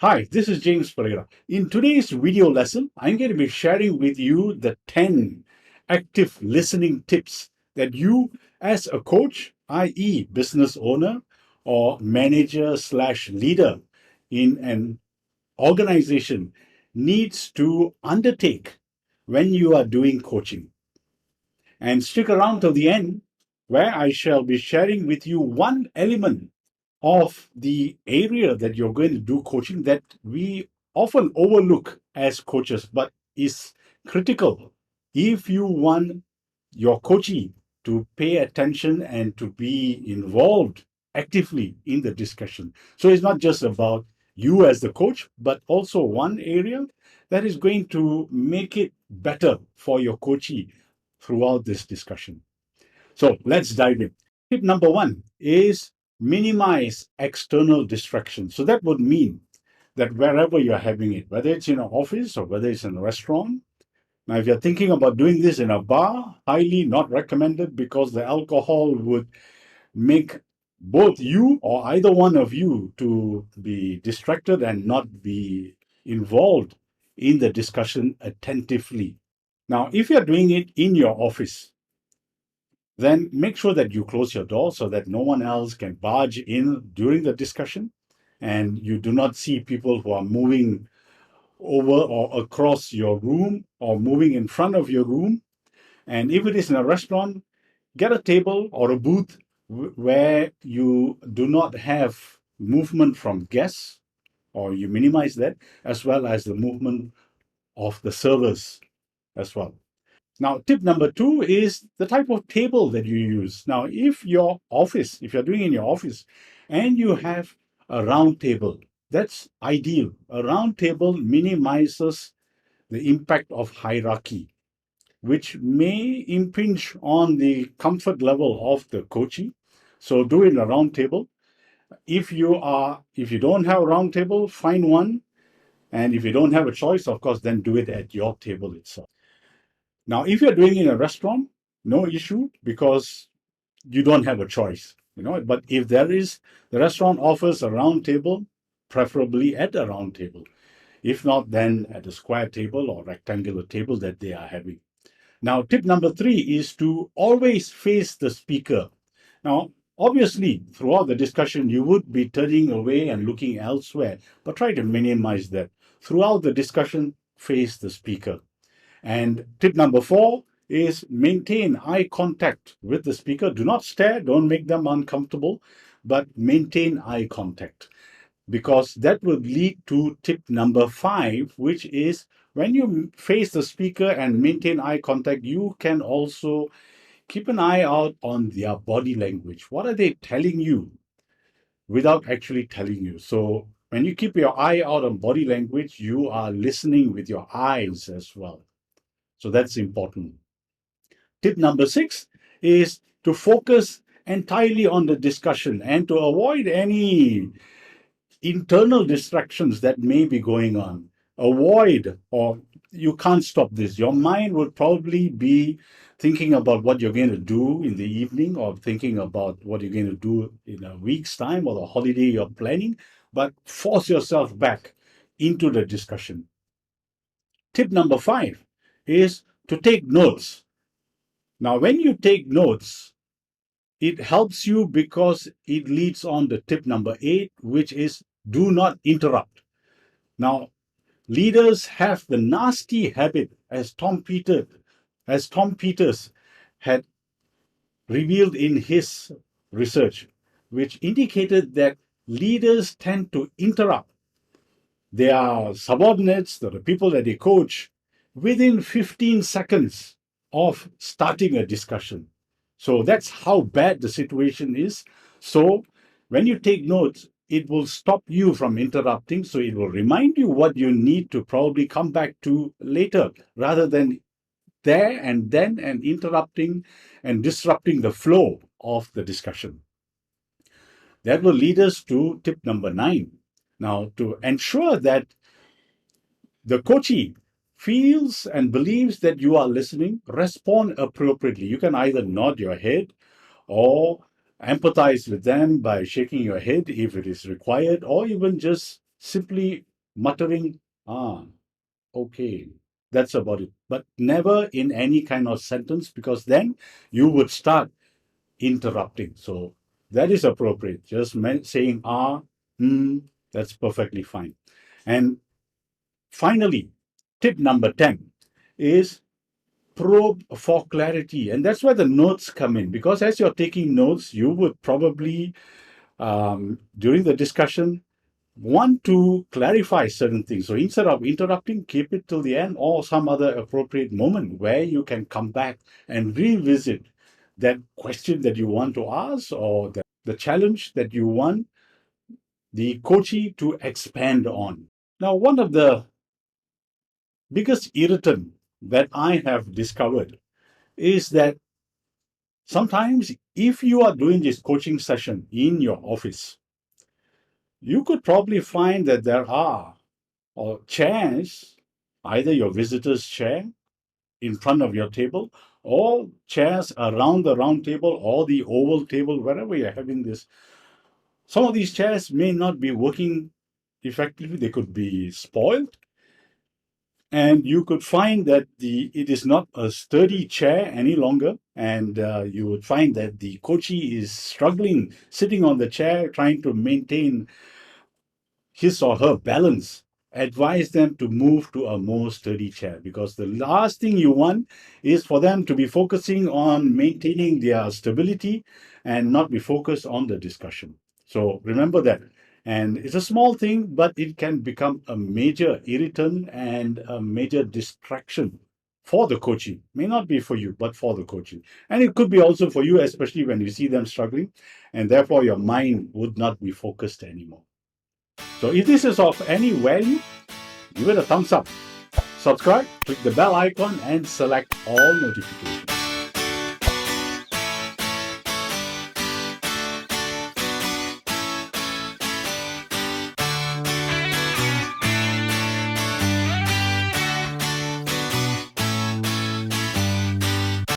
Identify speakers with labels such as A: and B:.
A: Hi, this is James Pereira. In today's video lesson, I'm going to be sharing with you the 10 active listening tips that you, as a coach, i.e., business owner or manager slash leader in an organization, needs to undertake when you are doing coaching. And stick around till the end, where I shall be sharing with you one element of the area that you're going to do coaching that we often overlook as coaches, but is critical if you want your coachee to pay attention and to be involved actively in the discussion. So it's not just about you as the coach, but also one area that is going to make it better for your coachee throughout this discussion. So let's dive in. Tip number one is minimize external distractions. So that would mean that wherever you're having it, whether it's in an office or whether it's in a restaurant. Now, if you're thinking about doing this in a bar, highly not recommended because the alcohol would make both you or either one of you to be distracted and not be involved in the discussion attentively. Now, if you're doing it in your office, then make sure that you close your door so that no one else can barge in during the discussion and you do not see people who are moving over or across your room or moving in front of your room. And if it is in a restaurant, get a table or a booth where you do not have movement from guests, or you minimize that, as well as the movement of the servers as well. Now, tip number two is the type of table that you use. Now, if you're doing in your office and you have a round table, that's ideal. A round table minimizes the impact of hierarchy, which may impinge on the comfort level of the coaching. So do it in a round table. If you don't have a round table, find one. And if you don't have a choice, of course, then do it at your table itself. Now, if you're doing it in a restaurant, no issue because you don't have a choice, But if the restaurant offers a round table, preferably at a round table. If not, then at a square table or rectangular table that they are having. Now, tip number three is to always face the speaker. Now, obviously, throughout the discussion, you would be turning away and looking elsewhere, but try to minimize that. Throughout the discussion, face the speaker. And tip number four is maintain eye contact with the speaker. Do not stare, don't make them uncomfortable, but maintain eye contact because that will lead to tip number five, which is when you face the speaker and maintain eye contact, you can also keep an eye out on their body language. What are they telling you without actually telling you? So when you keep your eye out on body language, you are listening with your eyes as well. So that's important. Tip number six is to focus entirely on the discussion and to avoid any internal distractions that may be going on. Avoid, or you can't stop this. Your mind would probably be thinking about what you're going to do in the evening or thinking about what you're going to do in a week's time or the holiday you're planning, but force yourself back into the discussion. Tip number five is to take notes. Now, when you take notes, it helps you because it leads on to tip number eight, which is do not interrupt. Now, leaders have the nasty habit, as Tom Peters had revealed in his research, which indicated that leaders tend to interrupt their subordinates, the people that they coach, within 15 seconds of starting a discussion. So that's how bad the situation is. So when you take notes, it will stop you from interrupting. So it will remind you what you need to probably come back to later rather than there and then and interrupting and disrupting the flow of the discussion. That will lead us to tip number 9. Now, to ensure that the coachee feels and believes that you are listening, respond appropriately. You can either nod your head or empathize with them by shaking your head if it is required, or even just simply muttering, ah, okay, that's about it. But never in any kind of sentence, because then you would start interrupting. So that is appropriate. Just saying that's perfectly fine. And finally, tip number 10 is probe for clarity. And that's where the notes come in, because as you're taking notes, you would probably, during the discussion, want to clarify certain things. So instead of interrupting, keep it till the end or some other appropriate moment where you can come back and revisit that question that you want to ask, or the challenge that you want the coachee to expand on. Now, one of the biggest irritant that I have discovered is that sometimes if you are doing this coaching session in your office, you could probably find that there are chairs, either your visitor's chair in front of your table, or chairs around the round table or the oval table, wherever you're having this. Some of these chairs may not be working effectively, they could be spoiled, and you could find that it is not a sturdy chair any longer, and you would find that the coachee is struggling sitting on the chair trying to maintain his or her balance. Advise them to move to a more sturdy chair, because the last thing you want is for them to be focusing on maintaining their stability and not be focused on the discussion. So remember that. And it's a small thing, but it can become a major irritant and a major distraction for the coaching. May not be for you, but for the coaching. And it could be also for you, especially when you see them struggling, and therefore your mind would not be focused anymore. So if this is of any value, give it a thumbs up. Subscribe, click the bell icon, and select all notifications.